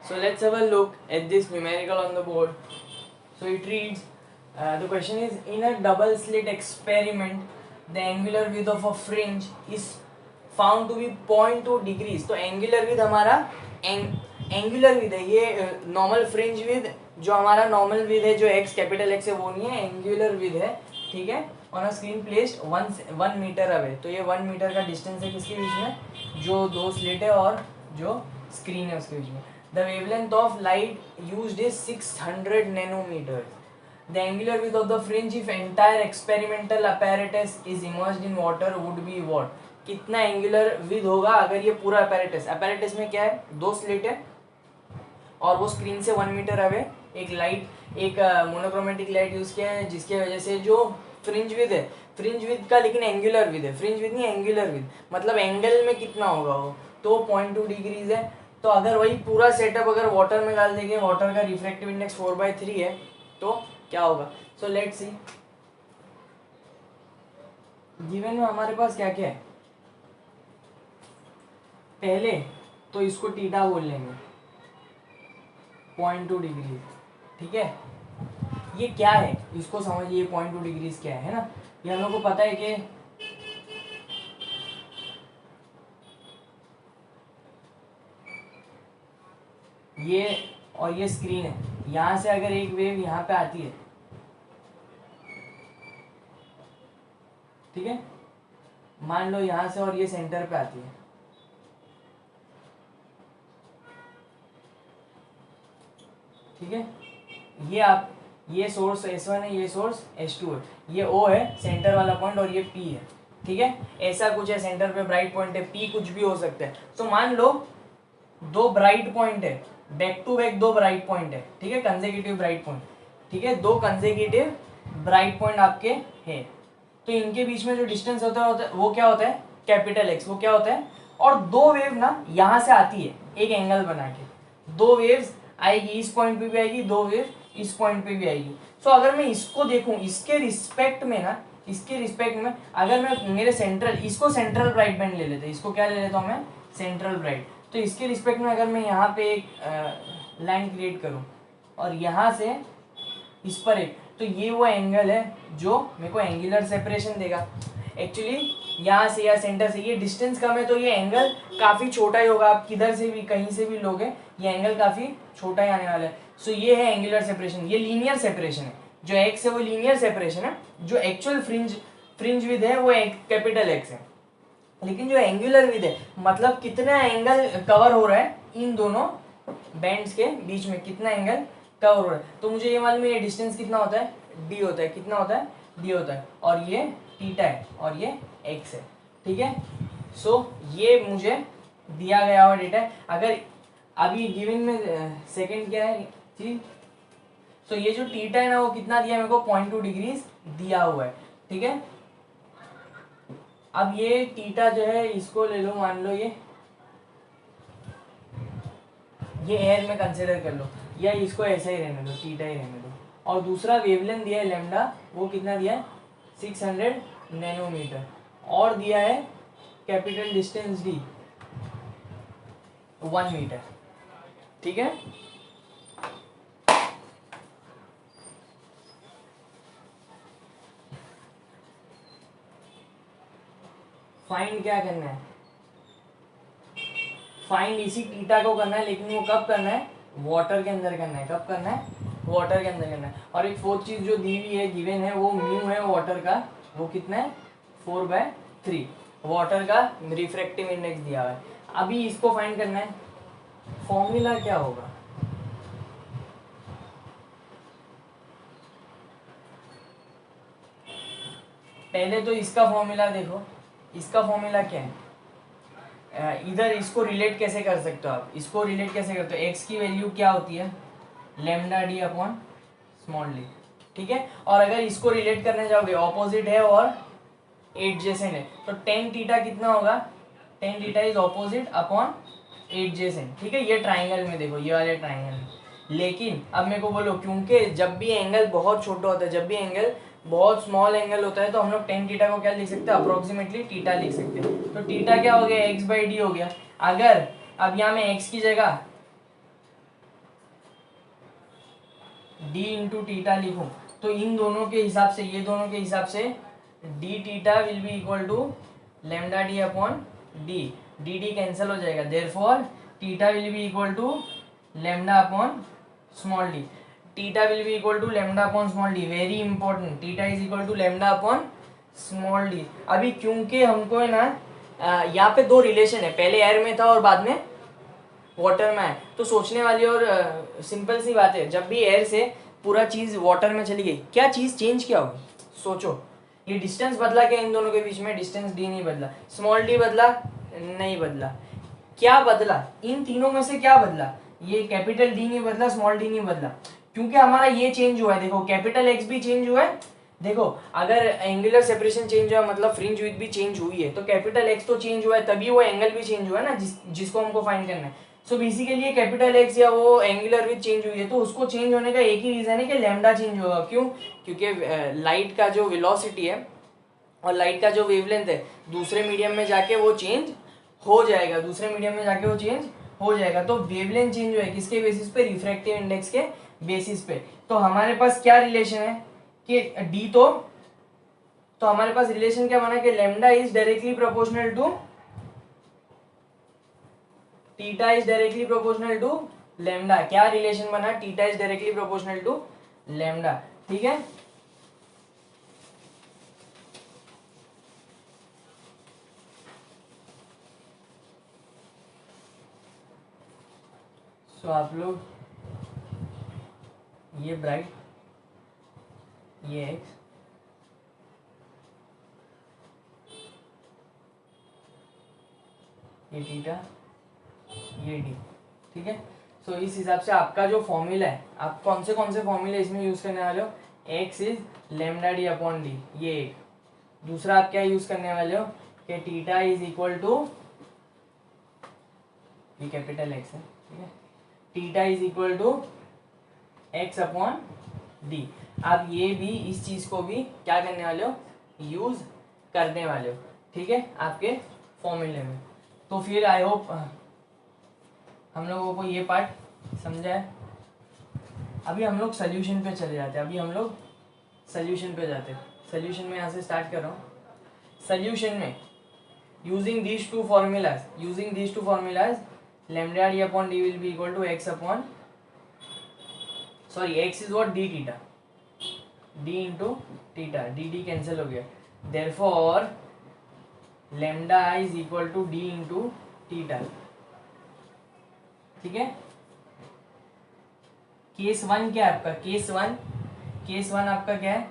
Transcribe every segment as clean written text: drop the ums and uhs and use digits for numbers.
So let's have a look at this numerical on the board. So it reads, the question is, in a double slit experiment, the angular width of a fringe is found to be 0.2 degrees. तो angular width हमारा angular width है, ये normal fringe width जो हमारा normal width है, जो x capital x है वो नहीं है, angular width है, ठीक है, on a screen placed 1 metre away. तो ये 1 मीटर का डिस्टेंस है किसके बीच में, जो दो स्लिट है और जो स्क्रीन है उसके बीच में. The wavelength of light used is 600 nanometers. The angular width of the fringe if entire experimental apparatus is immersed in water would be what? कितना एंगुलर विद होगा अगर ये पूरा apparatus में क्या है, दो स्लिट है और वो स्क्रीन से 1 मीटर अवे एक मोनोक्रोमेटिक लाइट यूज किया है, जिसके वजह से जो फ्रिंज विद है, फ्रिंज विद का लेकिन एंगुलर विद है, फ्रिंज विद नहीं एंगुलर विद, मतलब एंगल में कितना होगा वो, तो 0.2 डिग्रीज है. तो अगर वही पूरा सेटअप अगर वाटर में डाल देंगे, वाटर का रिफ्रैक्टिव इंडेक्स 4/3 है, तो क्या होगा. सो लेट्स सी, गिवन में हमारे पास क्या क्या है. पहले तो इसको थीटा बोल लेंगे 0.2 डिग्री, ठीक है. ये क्या है इसको समझिए, 0.2 डिग्रीज क्या है ना. ये हम लोग को पता है कि ये और ये स्क्रीन है, यहाँ से अगर एक वेव यहाँ पे आती है, ठीक है, मान लो यहाँ से और ये सेंटर पे आती है, ठीक है. ये सोर्स S1 है, ये सोर्स S2 है, ये O है सेंटर वाला पॉइंट और ये P है, ठीक है. ऐसा कुछ है, सेंटर पे ब्राइट पॉइंट है, P कुछ भी हो सकता है. तो मान लो दो ब्राइट पॉइंट है, बैक टू बैक दो ब्राइट पॉइंट है, ठीक है, कंसेक्यूटिव ब्राइट पॉइंट, ठीक है, दो कंसेक्यूटिव ब्राइट पॉइंट आपके हैं. तो इनके बीच में जो डिस्टेंस होता है वो क्या होता है, कैपिटल एक्स, वो क्या होता है. और दो वेव ना यहाँ से आती है एक एंगल बना के, दो वेव्स आएगी, इस पॉइंट पे भी आएगी, दो वेव इस पॉइंट पे भी आएगी. सो अगर मैं इसको देखूं, इसके रिस्पेक्ट में ना, इसके रिस्पेक्ट में अगर मैं मेरे सेंट्रल, इसको सेंट्रल ब्राइट बैंड ले लेते हैं, इसको क्या ले लेता हूँ मैं, सेंट्रल ब्राइट. तो इसके रिस्पेक्ट में अगर मैं यहाँ पे एक लाइन क्रिएट करूँ और यहाँ से इस पर एक, तो ये वो एंगल है जो मेरे को एंगुलर सेपरेशन देगा. एक्चुअली यहाँ से या सेंटर से ये डिस्टेंस कम है, तो ये एंगल काफ़ी छोटा ही होगा. आप किधर से भी कहीं से भी लोगे, ये एंगल काफ़ी छोटा ही आने वाला है. सो ये है एंगुलर सेपरेशन. ये लीनियर सेपरेशन है, जो एक्स है वो लीनियर सेपरेशन है, जो एक्चुअल फ्रिंज विद है वो कैपिटल एक्स है. लेकिन जो एंगुलर विद है, मतलब कितना एंगल कवर हो रहा है इन दोनों बैंड्स के बीच में, कितना एंगल कवर हो रहा है. तो मुझे ये मालूम है ये डिस्टेंस कितना होता है, डी होता है. कितना होता है, डी होता है. और ये थीटा है और ये एक्स है, ठीक है. सो ये मुझे दिया गया हुआ डेटा है. अगर अभी गिवन में सेकंड क्या है, ठीक. सो ये जो थीटा है ना वो कितना दिया मेरे को, 0.2 डिग्रीज दिया हुआ है, ठीक है. अब ये थीटा जो है इसको ले लो, मान लो ये एयर में कंसिडर कर लो, या इसको ऐसा ही रहने दो, थीटा ही रहने दो. और दूसरा वेवलेंथ दिया है लैम्डा, वो कितना दिया है, 600 नैनोमीटर. और दिया है कैपिटल डिस्टेंस डी 1 मीटर, ठीक है. फाइंड क्या करना है, फाइंड इसी थीटा को करना है, लेकिन वो कब करना है, वाटर के अंदर करना है. कब करना है, वाटर के अंदर करना है. और एक फोर्थ चीज जो दी हुई है, गिवन है, वो म्यू है वाटर का, वो कितना है, 4/3. वाटर का रिफ्रैक्टिव इंडेक्स दिया हुआ है. अभी इसको फाइंड करना है. फॉर्मूला क्या होगा, पहले तो इसका फॉर्मूला देखो. इसका फॉर्मूला क्या है, इधर इसको रिलेट कैसे कर सकते हो आप, इसको रिलेट कैसे करते हो, एक्स की वैल्यू क्या होती है, lambda D upon small D, ठीक है. और अगर इसको रिलेट करने जाओगे, ऑपोजिट है और एडजेसेंट है, तो टेन थीटा कितना होगा, tan theta is opposite upon adjacent, ठीक है. ये ट्राइंगल में देखो, ये वाले ट्राइंगल में. लेकिन अब मेरे को बोलो, क्योंकि जब भी एंगल बहुत छोटा होता है, जब भी एंगल बहुत स्मॉल एंगल होता है, तो हम लोग टेन थीटा को क्या लिख सकते हैं, अप्रोक्सीमेटली थीटा लिख सकते हैं. तो थीटा क्या हो गया, x/d हो गया. अगर अब यहाँ में x की जगह डी इंटू टीटा लिखूँ तो इन दोनों के हिसाब से, ये दोनों के हिसाब से D theta will be equal to lambda D upon D, D D cancel हो जाएगा, therefore theta will be equal to lambda upon small D, theta will be equal to lambda upon small D, very important, theta is equal to lambda upon small D. अभी क्योंकि हमको है ना यहाँ पे दो रिलेशन है, पहले एयर में था और बाद में वाटर में है, तो सोचने वाली और सिंपल सी बात है, जब भी एयर से पूरा चीज़ वाटर में चली गई, क्या चीज़ चेंज क्या होगी, सोचो, ये डिस्टेंस बदला क्या इन दोनों के बीच में, डिस्टेंस डी नहीं बदला, स्मॉल डी बदला नहीं बदला, क्या बदला, इन तीनों में से क्या बदला, ये कैपिटल डी नहीं बदला, स्मॉल डी नहीं बदला, क्योंकि हमारा ये चेंज हुआ है, देखो कैपिटल एक्स भी चेंज हुआ है, देखो अगर एंगुलर सेपरेशन चेंज हुआ मतलब फ्रिंज विड्थ भी चेंज हुई है, तो कैपिटल एक्स तो चेंज हुआ है, तभी वो एंगल भी चेंज हुआ है ना, जिसको हमको फाइंड करना है। सो बेसिकली कैपिटल एक्स या वो एंगुलर विड्थ चेंज हुई है, तो उसको चेंज होने का एक ही रीजन है कि लैम्डा चेंज होगा, क्यों, क्योंकि लाइट का जो वेलोसिटी है और लाइट का जो वेवलेंथ है दूसरे मीडियम में जाके वो चेंज हो जाएगा, दूसरे मीडियम में जाके वो चेंज हो जाएगा, तो वेवलेंथ चेंज हुआ है किसके बेसिस पे, रिफ्रैक्टिव इंडेक्स के बेसिस पे। तो हमारे पास क्या रिलेशन है कि डी, तो हमारे पास रिलेशन क्या बना कि lambda is directly proportional to theta is directly proportional to lambda, क्या रिलेशन बना, theta is directly proportional to lambda, ठीक है। सो आप लोग ये ब्राइट, ये एक्स, ये टीटा, ये डी, ठीक है। सो इस हिसाब से आपका जो फॉर्मूला है, आप कौन से फॉर्मूले इसमें यूज करने वाले हो, x is lambda D upon D, ये एक, दूसरा आप क्या यूज करने वाले हो कि टीटा इज इक्वल टू, ये कैपिटल एक्स है, ठीक है, theta is equal to X upon D, आप ये भी इस चीज को भी क्या करने वाले हो, यूज करने वाले हो, ठीक है, आपके फॉर्मूले में। तो फिर आई होप हम लोगों को ये पार्ट समझा है। अभी हम लोग सोल्यूशन पे चले जाते हैं, अभी हम लोग सोल्यूशन पे जाते हैं, सोल्यूशन में यहाँ से स्टार्ट कर रहा हूँ। सोल्यूशन में using these two formulas lambda d upon d will be equal to x upon, sorry x is what, d theta, d into theta, d cancel हो गया, therefore lambda is equal to d into theta, ठीक है। Case one क्या है आपका, case one आपका क्या है,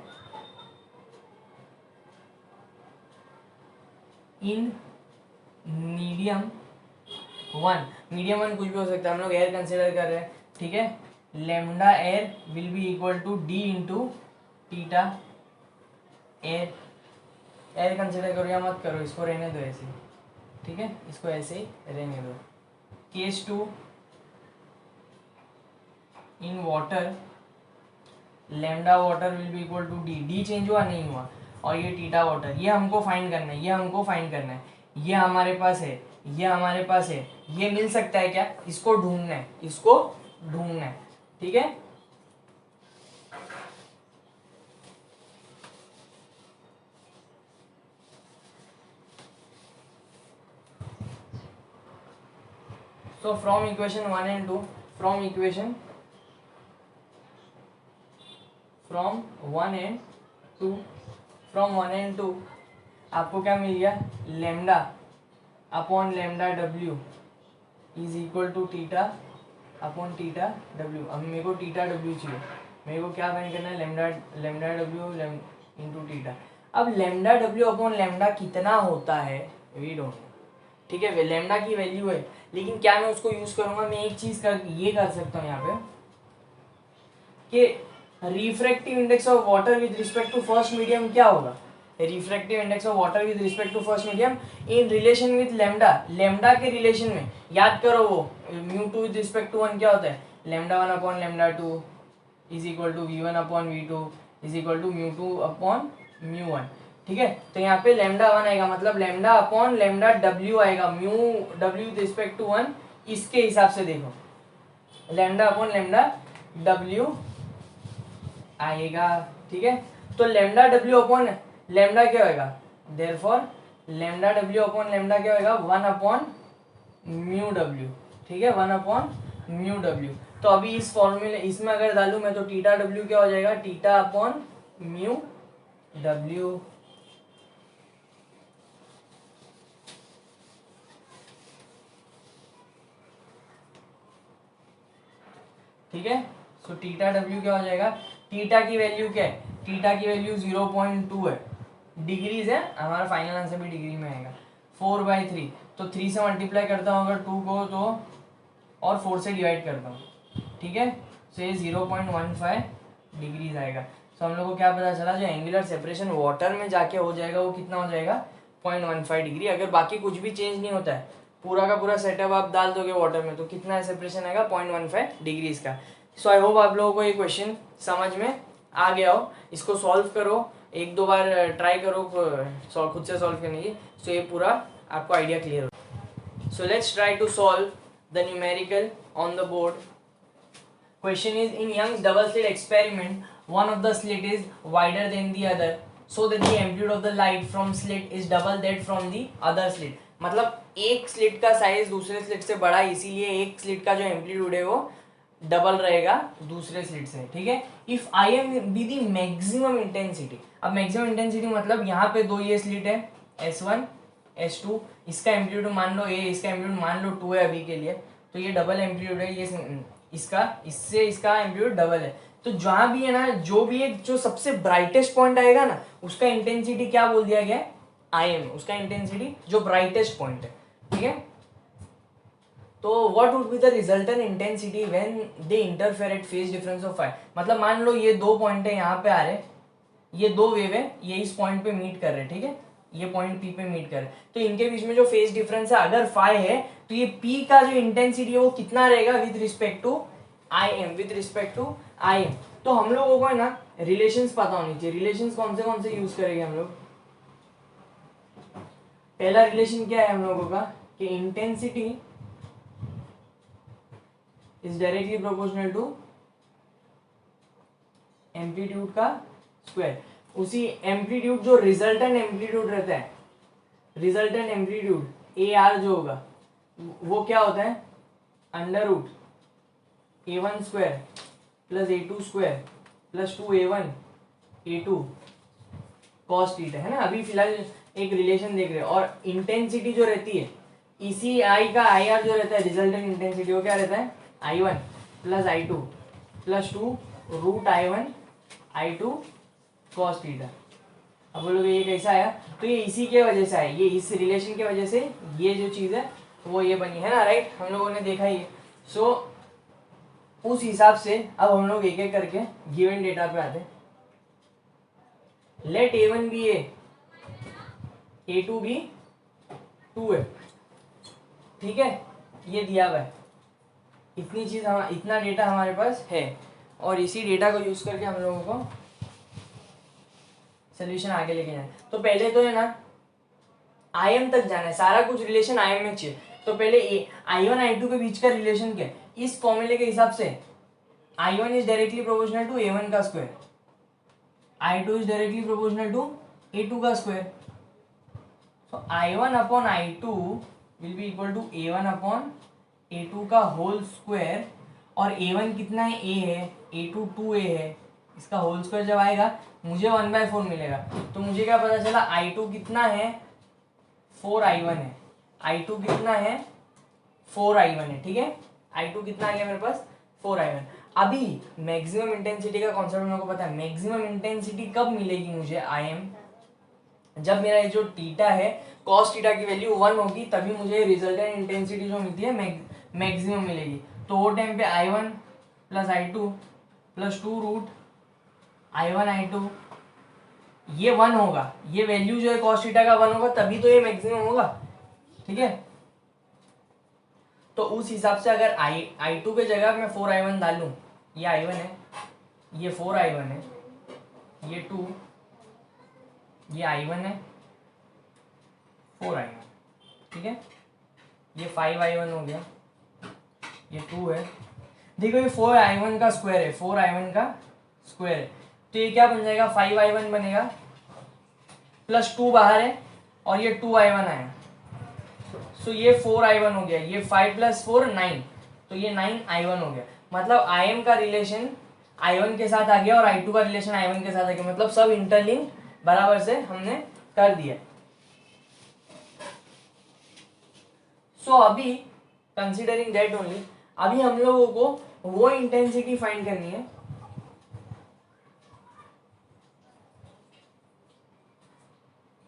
इन मीडियम वन कुछ भी हो सकता है, हम लोग एयर कंसिडर कर रहे हैं, ठीक है, lambda air will be equal to D into theta air consider करो या मत करो, इसको रहने दो ऐसे, ठीक है, इसको ऐसे ही रहने दो। Case two, in water lambda water will be equal to D change हुआ नहीं हुआ, और ये टीटा वाटर, ये हमको फाइंड करना है, ये हमारे पास है, ये मिल सकता है क्या, इसको ढूंढना है, ठीक है। So from equation 1 and 2, from 1 and 2 आपको क्या मिल गया, lambda upon lambda W is equal to theta upon theta W. अब मेरे को टीटा डब्ल्यू चाहिए, मेरे को क्या फाइंड करना है, लेमडा डब्ल्यू इंटू टीटा। अब लेमडा डब्ल्यू अपॉन लेमडा कितना होता है, वी डोंट नो, ठीक है, लेमडा की वैल्यू है, लेकिन क्या मैं उसको यूज करूंगा, मैं एक चीज ये कर सकता हूँ यहाँ पे कि refractive index of water with respect to first medium क्या होगा, refractive index of water with respect to first medium in relation with lambda के रिलेशन में, याद करो वो mu two with respect to one क्या होता है, lambda one upon lambda two is equal to V one upon V two is equal to mu two upon mu one, ठीक है। तो यहाँ पे लेमडा वन आएगा, मतलब लेमडा अपॉन लेमडा डब्ल्यू आएगा, mu W with respect to one, इसके हिसाब से देखो लेमडा अपॉन लेमडा डब्ल्यू आएगा, ठीक है। तो लेमडा डब्ल्यू अपॉन लेमडा क्या होगा, therefore lambda W upon lambda क्या होगा, 1 अपॉन म्यू डब्ल्यू, ठीक है, 1 अपॉन म्यू डब्ल्यू। तो अभी इस फॉर्मूले इसमें अगर डालूं मैं तो टीटा डब्ल्यू क्या हो जाएगा, टीटा अपॉन म्यू डब्ल्यू, ठीक है। सो टीटा डब्ल्यू क्या हो जाएगा, टीटा की वैल्यू क्या है, टीटा की वैल्यू 0.2 है, डिग्रीज है, हमारा फाइनल आंसर भी डिग्री में आएगा। 4/3, तो 3 से मल्टीप्लाई करता हूँ अगर 2 को तो, और 4 से डिवाइड करता हूँ, ठीक है। सो ये 0.15 डिग्रीज आएगा। सो हम लोग को क्या पता चला, जो एंगुलर सेपरेशन वाटर में जाके हो जाएगा वो कितना हो जाएगा, 0.15 डिग्री। अगर बाकी कुछ भी चेंज नहीं होता है, पूरा का पूरा सेटअप आप डाल दोगे वाटर में, तो कितना सेपरेशन आएगा, 0.15 डिग्रीज का। सो आई होप आप लोगों को ये क्वेश्चन समझ में आ गया हो। इसको सॉल्व करो, 1-2 बार ट्राई करो खुद से सॉल्व करने की, सो ये पूरा आपको आइडिया क्लियर हो। So let's try to solve the numerical on the board. Question is, in Young's double slit experiment, one of the slit is wider than the other, so that the amplitude of the light from slit is double that from the other slit. मतलब एक slit का size दूसरे slit से बड़ा, इसीलिए एक slit का जो एम्पलीट्यूड है वो डबल रहेगा दूसरे स्लिट से, ठीक है। If I am be the maximum intensity, अब मैक्सिमम इंटेंसिटी मतलब यहाँ पे दो ये स्लिट है S1 S2, इसका एम्पलीट्यूड मान लो A, इसका एम्पलीट्यूड मान लो 2 है अभी के लिए, तो ये डबल एम्पलीट्यूड है, ये इसका इससे इसका एम्पलीट्यूड डबल है। तो जहां भी है ना, जो भी एक जो सबसे ब्राइटेस्ट पॉइंट आएगा ना, उसका इंटेंसिटी क्या बोल दिया गया है, IM, उसका इंटेंसिटी जो ब्राइटेस्ट पॉइंट है, ठीक है। तो what would be the resultant intensity when they interfere at phase difference of 5। मतलब मान लो ये दो पॉइंट है, यहाँ पे आ रहे, ये दो वेव है, ये इस पॉइंट पे मीट कर रहे, ठीक है, ये पॉइंट P पे मीट कर रहे, तो इनके बीच में जो फेज डिफरेंस है अगर 5 है, तो ये P का जो इंटेंसिटी है वो कितना रहेगा with respect to IM, with respect to IM। तो हम लोगों को है ना रिलेशंस पता होनी चाहिए। रिलेशंस कौन से यूज करेंगे हम लोग। पहला रिलेशन क्या है हम लोगों का, कि intensity is directly proportional to amplitude का स्क्वायर। उसी एम्पलीट्यूड जो रिजल्टेंट एम्पलीट्यूड रहता है, रिजल्टेंट एम्पलीट्यूड AR जो होगा वो क्या होता है, under root A1 square plus A2 square plus 2A1 A2 cos theta, है ना। अभी फिलहाल एक रिलेशन देख रहे हैं। और इंटेंसिटी जो रहती है इसी I का IR जो रहता है रिजल्टेंट इंटेंसिटी, वो क्या रहता है, I1 plus I2 plus 2 root I1 I2 cos theta. अब बोलोगे ये कैसा आया, तो ये इसी के वजह से आया, ये इस रिलेशन की वजह से ये जो चीज है वो ये बनी है ना, राइट, हम लोगों ने देखा ये। सो उस हिसाब से अब हम लोग एक एक करके गिवन डेटा पे आते हैं। लेट A1 भी A, A2 भी 2 है, ठीक है, ये दिया हुआ है, इतनी चीज इतना डेटा हमारे पास है, और इसी डेटा को यूज करके हम लोगों को सोल्यूशन आगे लेके जाना है। तो पहले तो है ना IM तक जाना है, सारा कुछ रिलेशन IM में चाहिए। तो पहले I1 I2 के बीच का रिलेशन क्या है, इस फॉर्मूले के हिसाब से I1 is directly proportional to A1 का square, I2 is directly proportional to A2 का square. So I1 upon I2 will be equal to A1 upon A2 का होल स्क्वायर, और A1 कितना है, A है, A2 2A है, इसका whole square जब आएगा मुझे 1/4 मिलेगा। तो मुझे क्या पता चला, I2 कितना है, 4I1 है, I2 कितना है, 4I1 है, ठीक है। I2 कितना आ गया मेरे पास, 4I1। अभी मैक्सिमम इंटेंसिटी का कॉन्सेप्ट हम लोग को पता है। मैक्सिमम इंटेंसिटी कब मिलेगी मुझे IM, जब मेरा ये जो थीटा है cos थीटा की वैल्यू 1 होगी, तभी मुझे रिजल्टेंट इंटेंसिटी जो मिलती है मैक्सिमम मिलेगी। तो वो टाइम पे I1 plus I2 plus 2 root I1 I2 ये 1 होगा, ये वैल्यू जो है cos थीटा का 1 होगा, तभी तो ये मैक्सिमम होगा, ठीक है। तो उस हिसाब से अगर I2 के जगह मैं 4I1 डालूं, ये I1 है, ये 4I1 है, ये 2, ये I1 है, 4I1, ठीक है, ये 5I1 हो गया, ये 2 है। देखो ये 4I1 का स्क्वायर है, 4I1 का स्क्वायर है, तो ये क्या बन जाएगा 5i1 बनेगा, प्लस 2 बाहर है और ये 2i1 आया, सो ये 4i1 हो गया, ये 5 + 4 9, तो ये 9i1 हो गया। मतलब im का रिलेशन i1 के साथ आ गया और i2 का रिलेशन i1 के साथ आ गया, मतलब सब इंटरलिंक बराबर से हमने कर दिया। सो अभी कंसिडरिंग दैट ओनली, अभी हम लोगों को वो इंटेंसिटी फाइंड करनी है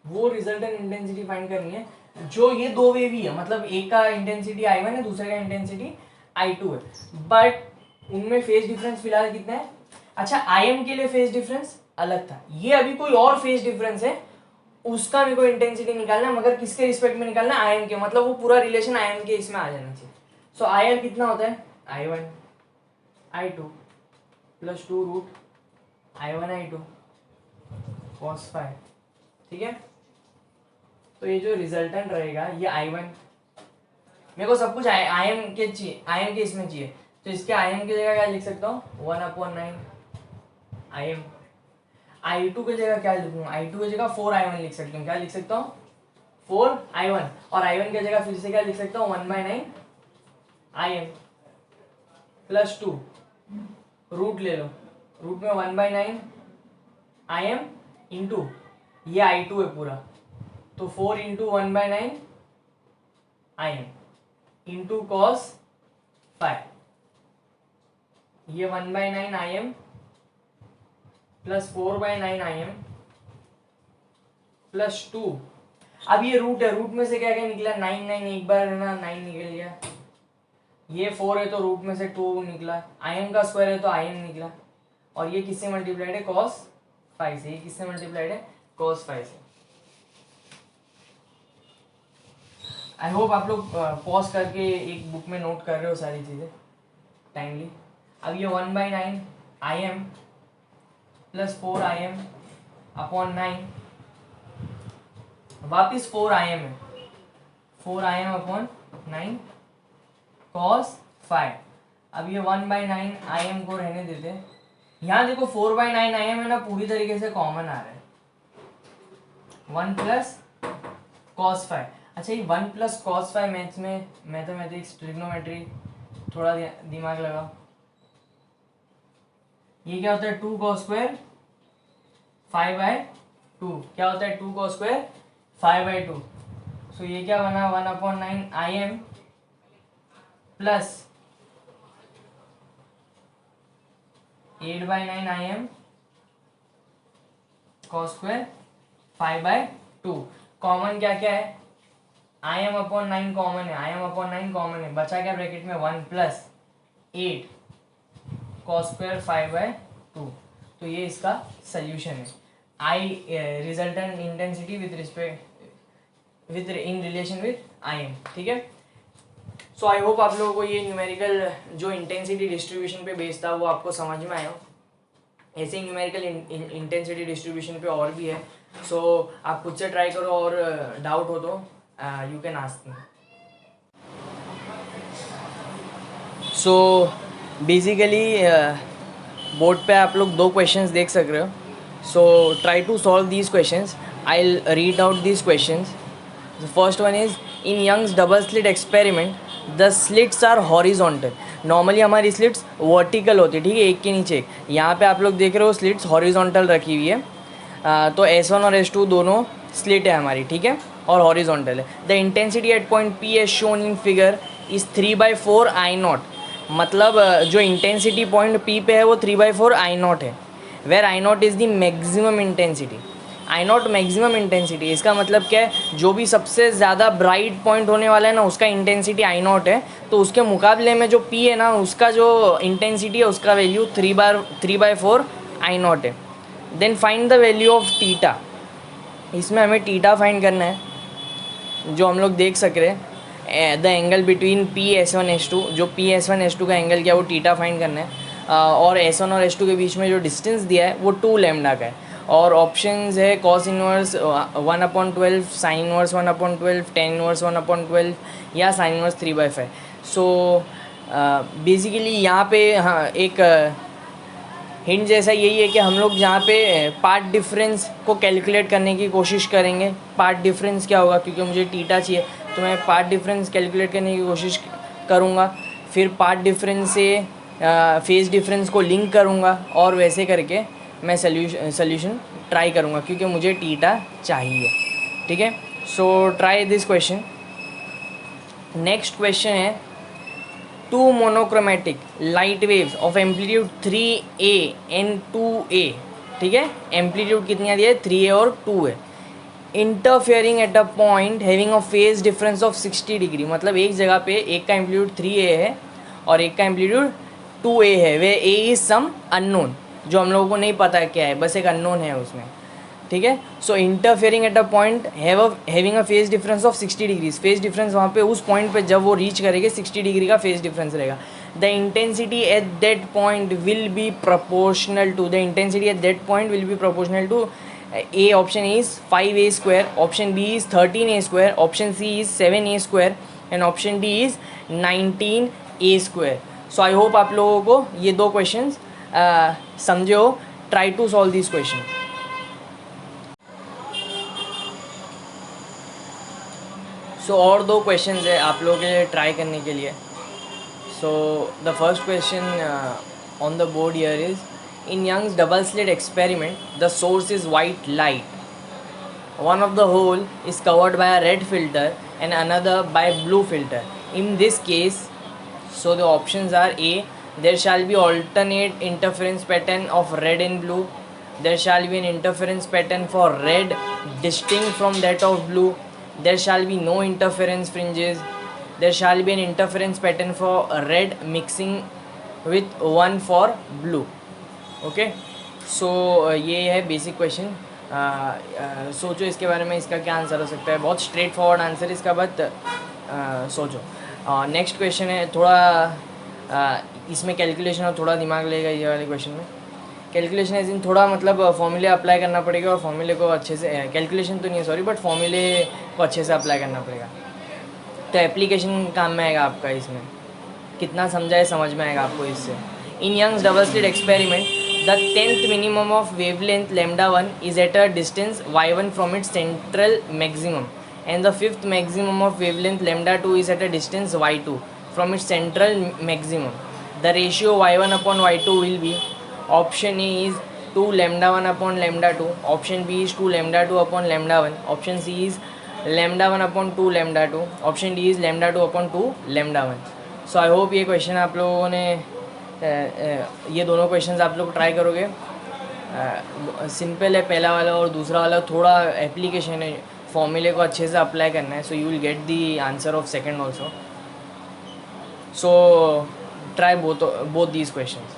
वो रिजल्टेंट इंटेंसिटी फाइंड करनी है जो ये दो वेव ही है, मतलब एक का इंटेंसिटी i1 है, दूसरे का इंटेंसिटी i2 है, बट उनमें फेज डिफरेंस फिलहाल कितना है। अच्छा im के लिए फेज डिफरेंस अलग था, ये अभी कोई और फेज डिफरेंस है, उसका मेरे को इंटेंसिटी निकालना है, मगर किसके रिस्पेक्ट में निकालना है, im के, मतलब वो पूरा रिलेशन im के इसमें आ जाना चाहिए। सो IL कितना होता है i1 i2 + 2 root i1 i2 cos 5, ठीक है। तो ये जो रिजल्टेंट रहेगा ये i1, मेरे को सब कुछ im के चाहिए, im के इसमें चाहिए, तो इसके im की जगह क्या लिख सकता हूँ 1/9 im। i2 की जगह क्या लिखूंगा, i2 की जगह 4i1 लिख सकता हूँ, क्या लिख सकता हूँ 4i1, और i1 की जगह फिर से क्या लिख सकता हूँ 1/9 im + 2 रूट ले लो, रूट में 1/9 im इंटू ये i2 है पूरा, तो 4 × 1/9 im इंटू cos 5, ये 1/9 im + 4/9 im + 2। अब ये रूट है, रूट में से क्या क्या निकला 9 9, एक बार ना 9 निकल गया, ये 4 है तो रूट में से 2 निकला, im का स्क्वायर है तो im निकला, और ये किससे मल्टीप्लाइड है cos 5 से, ये किससे मल्टीप्लाइड है cos 5 से। आई होप आप लोग पॉज करके एक बुक में नोट कर रहे हो सारी चीज़ें टाइमली। अब ये 1/9 im + 4im/9, वापिस 4im है, 4im/9 cos 5। अब ये 1/9 im को रहने देते हैं, यहाँ देखो 4/9 im है ना, पूरी तरीके से कॉमन आ रहा है, 1 + cos 5। अच्छा ये 1 + cos 5 मैथ्स में, मैथमेटिक्स ट्रिग्नोमेट्री, थोड़ा दिमाग लगाओ, ये क्या होता है 2 cos square 5/2, क्या होता है 2 cos square 5/2, सो ये क्या बना 1/9 im + 8/9 im cos square 5/2। Common क्या क्या है, im/9 कॉमन है, im/9 कॉमन है, बचा क्या ब्रैकेट में 1 + 8 cos square 5/2। तो ये इसका सल्यूशन है, resultant intensity with in relation with im, ठीक है। सो आई होप आप लोगों को ये न्यूमेरिकल जो इंटेंसिटी डिस्ट्रीब्यूशन पे बेस्ड था वो आपको समझ में आया हो। ऐसे न्यूमेरिकल इंटेंसिटी डिस्ट्रीब्यूशन पे और भी है, सो आप खुद से ट्राई करो, और डाउट हो तो you can ask me. So basically board पे आप लोग 2 क्वेश्चंस देख सक रहे हो, so try to solve these questions. I will read out these questions. The first one is in Young's double slit experiment the slits are horizontal. Normally हमारी slits vertical होती है, ठीक है, एक के नीचे एक। यहाँ पे आप लोग देख रहे हो स्लिट्स हॉरिजॉन्टल रखी हुई है, तो S1 और S2 दोनों स्लिट है हमारी, ठीक है, और हॉरिजॉन्टल है। The intensity at point P as shown in figure is 3/4 I0। मतलब जो इंटेंसिटी पॉइंट P पे है वो 3/4 I0 है, where I0 is the maximum intensity. I0 maximum intensity, इसका मतलब क्या है, जो भी सबसे ज़्यादा ब्राइट पॉइंट होने वाला है ना उसका इंटेंसिटी I0 है, तो उसके मुकाबले में जो P है ना उसका जो इंटेंसिटी है उसका वैल्यू 3/4 I0 है। Then find the value of theta. इसमें हमें टीटा फाइंड करना है, जो हम लोग देख सक रहे हैं the angle between PS1 S2, जो PS1 S2 का एंगल क्या है वो टीटा फाइंड करना है, और S1 और S2 के बीच में जो डिस्टेंस दिया है वो 2 लैम्डा का है, और ऑप्शंस है cos inverse 1/12, sin inverse 1/12, tan inverse 1/12 या sin इनवर्स 3/5। सो बेसिकली यहाँ पे हाँ एक हिंट जैसा यही है कि हम लोग जहाँ पे पार्ट डिफरेंस को कैलकुलेट करने की कोशिश करेंगे। पार्ट डिफरेंस क्या होगा, क्योंकि मुझे टीटा चाहिए तो मैं पार्ट डिफरेंस कैलकुलेट करने की कोशिश करूँगा, फिर पार्ट डिफरेंस से फेज डिफरेंस को लिंक करूँगा और वैसे करके मैं सॉल्यूशन ट्राई करूँगा, क्योंकि मुझे टीटा चाहिए। ठीक है, so try this question. Next question है, two monochromatic light waves of amplitude 3a and 2a। ठीक है, एम्पलीट्यूड कितनी आ रही है, 3a और 2a, interfering at a point having a phase difference of 60 degree. मतलब एक जगह पे एक का एम्पलीट्यूड 3a है और एक का एम्पलीट्यूड 2a है, वे a इज सम अननोन, जो हम लोगों को नहीं पता क्या है, बस एक अननोन है उसमें। ठीक है, so interfering at a point having a phase difference of 60 degrees. Phase difference वहाँ पे उस पॉइंट पे जब वो रीच करेंगे 60 डिग्री का फेज डिफरेंस रहेगा। The intensity at that point will be proportional to, the intensity at that point will be proportional to a, option a is 5a square, option b is 13a square, option c is 7a square and option d is 19a square. So I hope आप लोगों को ये दो question समझे हो। Try to solve this question. So और दो questions है आप लोगों के लिए ट्राई करने के लिए। So the first question on the board here is, in Young's double slit experiment the source is white light, one of the hole is covered by a red filter and another by blue filter. In this case, so the options are: A, there shall be alternate interference pattern of red and blue, there shall be an interference pattern for red distinct from that of blue, there shall be no interference fringes, there shall be an interference pattern for red mixing with one for blue. Okay, so ये है basic question. सोचो इसके बारे में, इसका क्या answer हो सकता है। बहुत स्ट्रेट फॉरवर्ड आंसर इसका, बट सोचो। नेक्स्ट क्वेश्चन है, थोड़ा इसमें कैलकुलेशन और थोड़ा दिमाग लगेगा ये वाले क्वेश्चन में। कैलकुलेशन एज इन थोड़ा मतलब फॉर्मूले अप्लाई करना पड़ेगा और फॉर्मूले को अच्छे से, कैलकुलेशन तो नहीं है सॉरी, बट फॉर्मूले को अच्छे से अप्लाई करना पड़ेगा। तो एप्लीकेशन काम में आएगा आपका, इसमें कितना समझा है समझ में आएगा आपको इससे। In Young's double slit experiment, the 10th minimum of wavelength lambda 1 is at a distance y1 from its central maximum, and the 5th maximum of wavelength lambda 2 is at a distance y2 from its central maximum. The ratio y1 upon y2 will be: option A is 2 lambda 1 upon lambda 2, option B is 2 lambda 2 upon lambda 1, option C is lambda 1 upon 2 lambda 2, option D is lambda 2 upon 2 lambda 1. So I hope ये question आप लोगों ने ये दोनों questions आप लोग try करोगे। Simple है पहला वाला, और दूसरा वाला थोड़ा एप्लीकेशन है, फॉर्मूले को अच्छे से अप्लाई करना है। So you will get the answer of second also. So try both these questions.